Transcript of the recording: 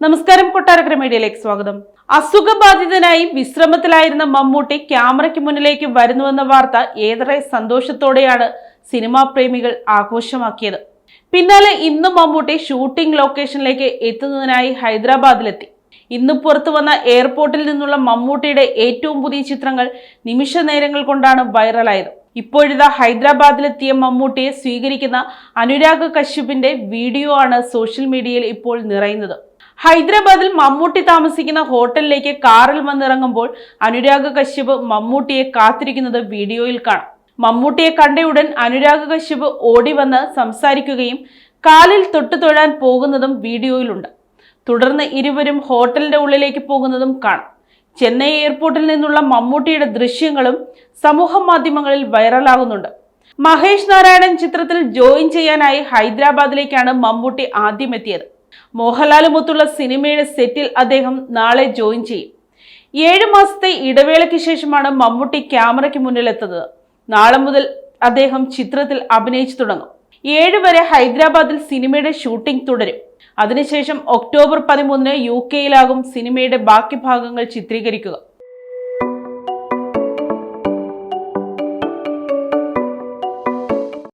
നമസ്കാരം, കൊട്ടാരക്കര മീഡിയയിലേക്ക് സ്വാഗതം. അസുഖബാധിതനായി വിശ്രമത്തിലായിരുന്ന മമ്മൂട്ടി ക്യാമറയ്ക്ക് മുന്നിലേക്ക് വരുന്നുവെന്ന വാർത്ത ഏറെ സന്തോഷത്തോടെയാണ് സിനിമാ പ്രേമികൾ ആഘോഷമാക്കിയത്. പിന്നാലെ ഇന്ന് മമ്മൂട്ടി ഷൂട്ടിംഗ് ലൊക്കേഷനിലേക്ക് എത്തുന്നതിനായി ഹൈദരാബാദിലെത്തി. ഇന്ന് പുറത്തു വന്ന എയർപോർട്ടിൽ നിന്നുള്ള മമ്മൂട്ടിയുടെ ഏറ്റവും പുതിയ ചിത്രങ്ങൾ നിമിഷ നേരങ്ങൾ കൊണ്ടാണ് വൈറലായത്. ഇപ്പോഴിതാ ഹൈദരാബാദിലെത്തിയ മമ്മൂട്ടിയെ സ്വീകരിക്കുന്ന അനുരാഗ് കശ്യപിന്റെ വീഡിയോ ആണ് സോഷ്യൽ മീഡിയയിൽ ഇപ്പോൾ നിറയുന്നത്. ഹൈദരാബാദിൽ മമ്മൂട്ടി താമസിക്കുന്ന ഹോട്ടലിലേക്ക് കാറിൽ വന്നിറങ്ങുമ്പോൾ അനുരാഗ് കശ്യപ് മമ്മൂട്ടിയെ കാത്തിരിക്കുന്നത് വീഡിയോയിൽ കാണാം. മമ്മൂട്ടിയെ കണ്ടയുടൻ അനുരാഗ് കശ്യപ് ഓടി വന്ന് സംസാരിക്കുകയും കാലിൽ തൊട്ടു തൊഴാൻ പോകുന്നതും വീഡിയോയിലുണ്ട്. തുടർന്ന് ഇരുവരും ഹോട്ടലിന്റെ ഉള്ളിലേക്ക് പോകുന്നതും കാണാം. ചെന്നൈ എയർപോർട്ടിൽ നിന്നുള്ള മമ്മൂട്ടിയുടെ ദൃശ്യങ്ങളും സമൂഹ മാധ്യമങ്ങളിൽ വൈറലാകുന്നുണ്ട്. മഹേഷ് നാരായണൻ ചിത്രത്തിൽ ജോയിൻ ചെയ്യാനായി ഹൈദരാബാദിലേക്കാണ് മമ്മൂട്ടി ആദ്യം എത്തിയത്. മോഹൻലാലുമൊത്തുള്ള സിനിമയുടെ സെറ്റിൽ അദ്ദേഹം നാളെ ജോയിൻ ചെയ്യും. 7 മാസത്തെ ഇടവേളയ്ക്ക് ശേഷമാണ് മമ്മൂട്ടി ക്യാമറയ്ക്ക് മുന്നിലെത്തുന്നത്. നാളെ മുതൽ അദ്ദേഹം ചിത്രത്തിൽ അഭിനയിച്ചു തുടങ്ങും. 7 വരെ ഹൈദരാബാദിൽ സിനിമയുടെ ഷൂട്ടിംഗ് തുടരും. അതിനുശേഷം ഒക്ടോബർ 13 UK-യിലാകും സിനിമയുടെ ബാക്കി ഭാഗങ്ങൾ ചിത്രീകരിക്കുക.